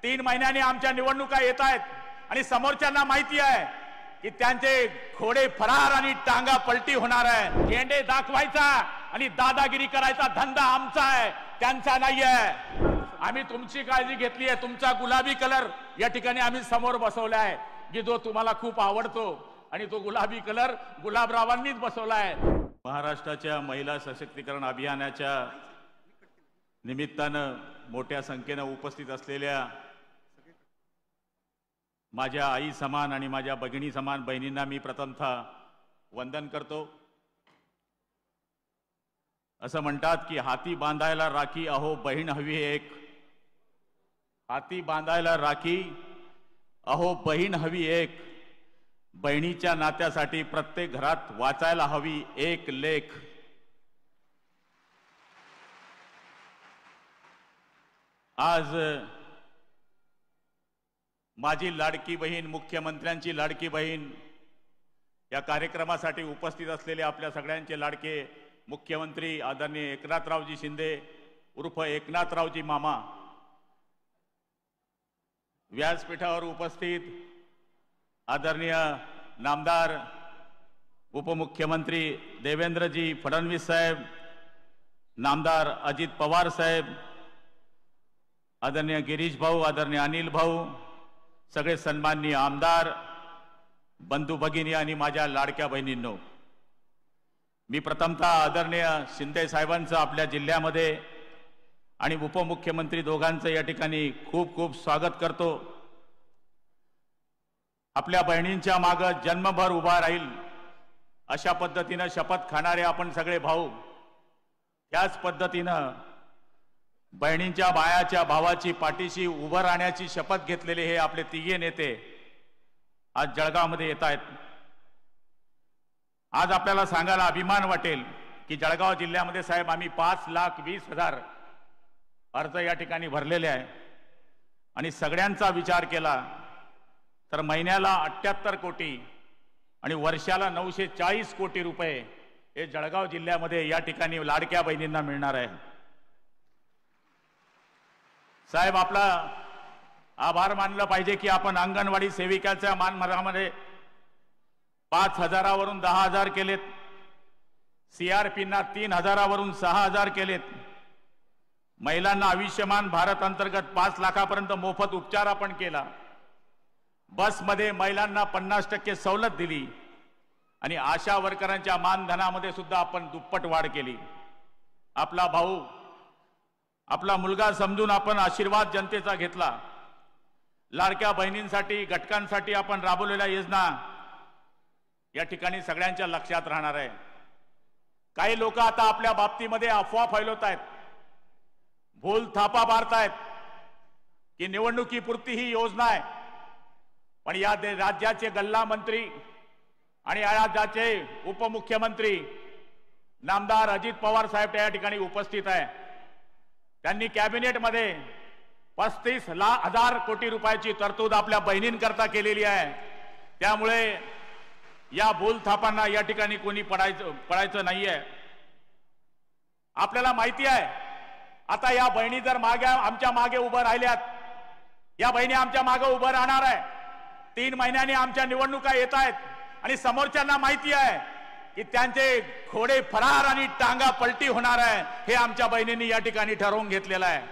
3 महिन्यांनी आमच्या निवडणुका येत आहेत आणि समोरच्यांना माहिती आहे की त्यांचे घोडे फरार आणि टांगा पलटी होणार आहे। झेंडे दाखवायचा आणि दादागिरी करायचा धंदा आमचा आहे, त्यांचा नाही आहे। आम्ही तुमची काळजी घेतली आहे। तुमचा गुलाबी कलर या ठिकाणी आम्ही समोर बसवला आहे की जो तुम्हाला खूप आवडतो आणि तो गुलाबी कलर गुलाबरावांनीच बसवला आहे। महाराष्ट्राच्या महिला सशक्तीकरण अभियानाच्या निमित्तानं मोठ्या संख्येने उपस्थित असलेल्या माझ्या आई समान आणि माझ्या भगिनी समान बहिणींना मी प्रथमतः वंदन करतो। असं म्हणतात की हाती बांधायला राखी अहो बहीण हवी एक, हाती बांधायला राखी अहो बहीण हवी एक, बहिणीच्या नात्यासाठी प्रत्येक घरात वाचायला हवी एक लेख। आज माझी लाडकी बहीण, मुख्यमंत्र्यांची लाडकी बहीण या कार्यक्रमासाठी उपस्थित असलेले आपल्या सगळ्यांचे लाडके मुख्यमंत्री आदरणीय एकनाथरावजी शिंदे उर्फ एकनाथरावजी मामा, व्यासपीठावर उपस्थित आदरणीय नामदार उपमुख्यमंत्री देवेंद्रजी फडणवीस साहेब, नामदार अजित पवार साहेब, आदरणीय गिरीश भाऊ, आदरणीय अनिल भाऊ, सगळे सन्माननीय आमदार बंधू भगिनी आणि माझ्या लाडक्या बहिणींनो, मी प्रथमतः आदरणीय शिंदे साहेबांचं आपल्या जिल्ह्यामध्ये आणि उपमुख्यमंत्री दोघांचं या ठिकाणी खूप खूप स्वागत करतो। आपल्या बहिणींच्या मागे जन्मभर उभा राहील अशा पद्धतीनं शपथ खाणारे आपण सगळे भाऊ, त्याच पद्धतीनं बहिणींच्या बायाच्या भावाची पाठीशी उभं राहण्याची शपथ घेतलेले हे आपले तिघे नेते आज जळगावमध्ये येत आहेत। आज आपल्याला सांगायला अभिमान वाटेल की जळगाव जिल्ह्यामध्ये साहेब आम्ही 5,20,000 अर्ज या ठिकाणी भरलेले आहे आणि सगळ्यांचा विचार केला तर महिन्याला 78 कोटी आणि वर्षाला 940 कोटी रुपये हे जळगाव जिल्ह्यामध्ये या ठिकाणी लाडक्या बहिणींना मिळणार आहे। साहेब आपला आभार मानलं पाहिजे की आपण अंगणवाडी सेविकाच्या मानधनामध्ये 5,000 वरून 10,000 केलेत, CRP-ना 3,000 वरून 6,000 केलेत, महिलांना आयुष्यमान भारत अंतर्गत 5 लाखापर्यंत मोफत उपचार आपण केला, बसमध्ये महिलांना 50% सवलत दिली आणि आशा वर्करांच्या मानधनामध्ये सुद्धा आपण दुप्पट वाढ केली। आपला भाऊ, आपला मुलगा समजून आपण आशीर्वाद जनतेचा घेतला। लाडक्या बहिणींसाठी, घटकांसाठी आपण राबवलेल्या योजना या ठिकाणी सगळ्यांच्या लक्षात राहणार आहे। काही लोक आता आपल्या बाबतीमध्ये अफवा फैलवत आहेत, भूल थापा मारतायत की निवडणुकीपुरती ही योजना आहे, पण या राज्याचे गल्ला मंत्री आणि या राज्याचे उपमुख्यमंत्री नामदार अजित पवार साहेब या ठिकाणी उपस्थित आहे। त्यांनी कॅबिनेटमध्ये 35,000 कोटी रुपयाची तरतूद आपल्या बहिणींकरता केलेली आहे। त्यामुळे या भूलथापांना या ठिकाणी कोणी पडायचं नाहीये। आपल्याला माहिती आहे आता या बहिणी जर आमच्या मागे उभं राहिल्यात, या बहिणी आमच्या मागे उभं राहणार आहे। 3 महिन्यांनी आमच्या निवडणुका येत आहेत आणि समोरच्यांना माहिती आहे की त्यांचे घोडे फरार आणि टांगा पलटी होणार आहे, हे आमच्या बहिणींनी या ठिकाणी ठरवून घेतलेलं आहे।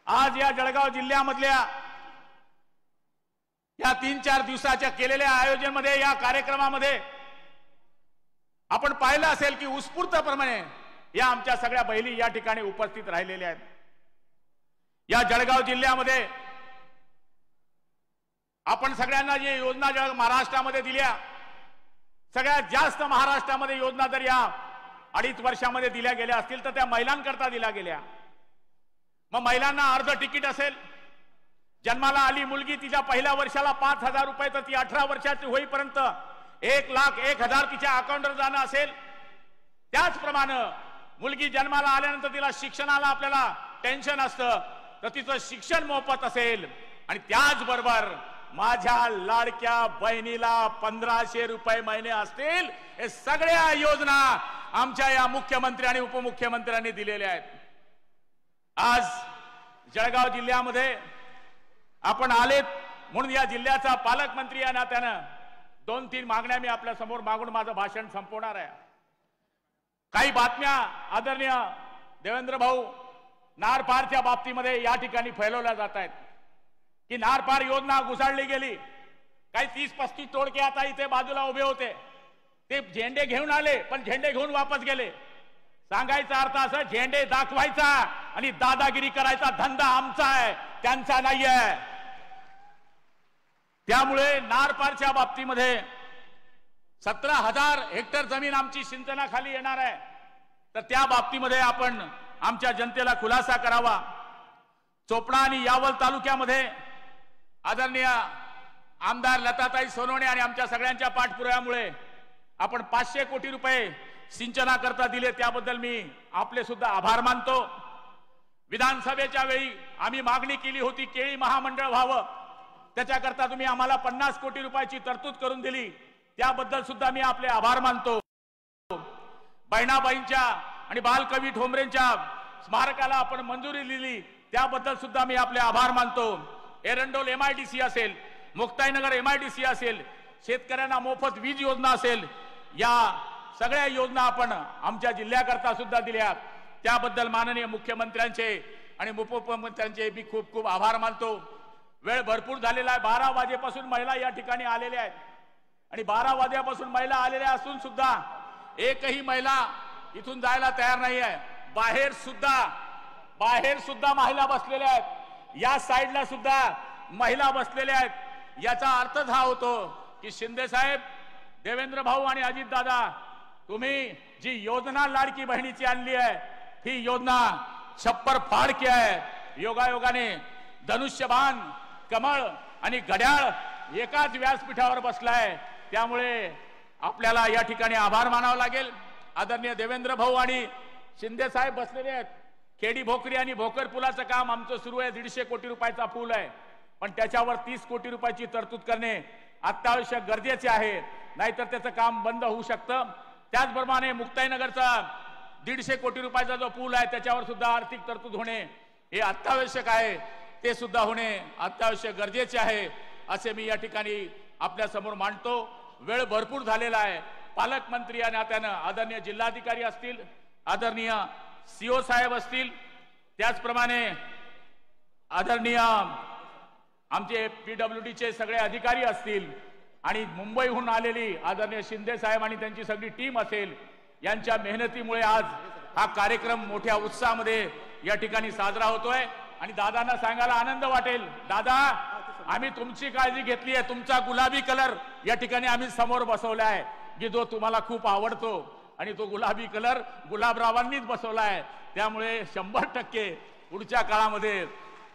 आज या जळगाव जिल्ह्यामधल्या या 3-4 दिवसाच्या केलेल्या आयोजनामध्ये, या कार्यक्रमामध्ये आपण पाहिलं असेल की उत्स्फूर्तपणे या आमच्या सगळ्या बहिणी या ठिकाणी उपस्थित राहिलेल्या आहेत। या जळगाव जिल्ह्यामध्ये आपण सगळ्यांना जी योजना महाराष्ट्रामध्ये दिल्या, सगळ्यात जास्त महाराष्ट्रामध्ये योजना जर या 2.5 वर्षामध्ये दिल्या गेल्या असतील तर त्या महिलांकरता दिल्या गेल्या। मग महिलांना अर्ध तिकीट असेल, जन्माला आली मुलगी तिच्या पहिल्या वर्षाला 5,000 रुपये, तर ती 18 वर्षाची होईपर्यंत 1,01,000 तिच्या अकाउंटवर जाणं असेल। त्याचप्रमाणे मुलगी जन्माला आल्यानंतर तिला शिक्षणाला आपल्याला टेन्शन असतं, तर तिचं शिक्षण मोफत असेल। आणि त्याचबरोबर माझ्या लाडक्या बहिणीला 1,500 रुपये महिने असतील। हे सगळ्या योजना आमच्या या मुख्यमंत्री आणि उपमुख्यमंत्र्यांनी दिलेल्या आहेत। आज जळगाव जिल्ह्यामध्ये आपण आलेत म्हणून या जिल्ह्याचा पालकमंत्री या नात्यानं 2-3 मागण्या मी आपल्या समोर मागून माझं भाषण संपवणार आहे। काही बातम्या आदरणीय देवेंद्र भाऊ नार पारच्या बाबतीमध्ये या ठिकाणी फैलवल्या जात आहेत की नार पार योजना घुसाळली गेली। काही 30-35 तोडके आता इथे बाजूला उभे होते, ते झेंडे घेऊन आले पण झेंडे घेऊन वापस गेले। सांगायचा अर्थ असं, झेंडे दाखवायचा आणि दादागिरी करायचा धंदा आमचा आहे, त्यांचा नाही आहे। त्यामुळे नार पारच्या बाबतीमध्ये 17,000 हेक्टर जमीन आमची सिंचनाखाली येणार आहे, तर त्या बाबतीमध्ये आपण आमच्या जनतेला खुलासा करावा। चोपडा आणि यावल तालुक्यामध्ये आदरणीय आमदार लताताई सोनवणे आणि आमच्या सगळ्यांच्या पाठपुराव्यामुळे आपण 500 कोटी रुपये सिंचनाकरता दिले, त्याबद्दल मी आपले सुद्धा आभार मानतो। विधानसभेच्या वेळी आम्ही मागणी केली होती केळी महामंडळ व्हावं, त्याच्याकरता तुम्ही आम्हाला 50 कोटी रुपयाची तरतूद करून दिली, त्याबद्दल सुद्धा मी आपले आभार मानतो। बहिणाबाईंच्या आणि बालकवी ठोंबरेंच्या स्मारकाला आपण मंजुरी दिली, त्याबद्दल सुद्धा मी आपले आभार मानतो। एरंडोल MIDC असेल, मुक्ताईनगर MIDC असेल, शेतकऱ्यांना मोफत वीज योजना असेल, या सगळ्या योजना आपण आमच्या जिल्ह्याकरता सुद्धा दिल्या, त्याबद्दल माननीय मुख्यमंत्र्यांचे आणि उपमुख्यमंत्र्यांचे मी खूप खूप आभार मानतो। वेळ भरपूर झालेला आहे, 12 वाजेपासून महिला या ठिकाणी आलेल्या आहेत आणि 12 वाजेपासून महिला आलेल्या असून सुद्धा एकही महिला इथून जायला तयार नाही आहे। बाहेर सुद्धा महिला बसलेल्या आहेत, या साईडला सुद्धा महिला बसलेल्या आहेत। याचा अर्थच हा होतो की शिंदे साहेब, देवेंद्र भाऊ आणि अजित दादा, तुम्ही जी योजना लाडकी बहिणीची आणली आहे, ही योजना छप्पर फाड़ की आहे। योगायोगाने धनुष्यबाण, कमळ आणि घड्याळ एकाच व्यासपीठावर बसलाय, त्यामुळे आपल्याला या ठिकाणी आभार मानावा लागेल। आदरणीय देवेंद्र भाऊ आणि शिंदे साहेब बसलेले आहेत। खेडी भोकरी आणि भोकर पुलाचं काम आमचं सुरू आहे, 150 कोटी रुपयाचा पूल आहे, पण त्याच्यावर 30 कोटी रुपयाची तरतूद करणे अत्यावश्यक गरजेचे आहे, नाहीतर त्याचं काम बंद होऊ शकतं। त्याचप्रमाणे मुक्ताईनगरचा 150 कोटी रुपयाचा जो पूल आहे, त्याच्यावर सुद्धा आर्थिक तरतूद होणे हे अत्यावश्यक आहे, ते सुद्धा होणे अत्यावश्यक गरजेचे आहे, असे मी या ठिकाणी आपल्या समोर मांडतो। वेळ भरपूर झालेला आहे। पालकमंत्री या नात्यानं आदरणीय जिल्हाधिकारी असतील, आदरणीय CO साहेब असतील, त्याचप्रमाणे आदरणीय आमचे PWDचे सगळे अधिकारी असतील आणि मुंबईहून आलेली आदरणीय शिंदे साहेब आणि त्यांची सगळी टीम असेल, यांच्या मेहनतीमुळे आज हा कार्यक्रम मोठ्या उत्साहामध्ये या ठिकाणी साजरा होतोय। आणि दादांना सांगायला आनंद वाटेल, दादा आम्ही तुमची काळजी घेतली आहे, तुमचा गुलाबी कलर या ठिकाणी आम्ही समोर बसवला आहे, की जो तुम्हाला खूप आवडतो, आणि तो गुलाबी कलर गुलाबरावांनीच बसवला आहे। त्यामुळे 100% पुढच्या काळामध्ये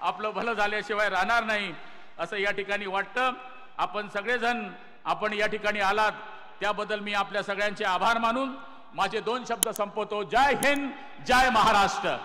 आपलं भलं झाल्याशिवाय राहणार नाही, असं या ठिकाणी वाटतं। आपण सगळेजण आपण या ठिकाणी आलात, त्याबद्दल मी आपल्या सगळ्यांचे आभार मानून माझे 2 शब्द संपवतो। जय हिंद, जय महाराष्ट्र।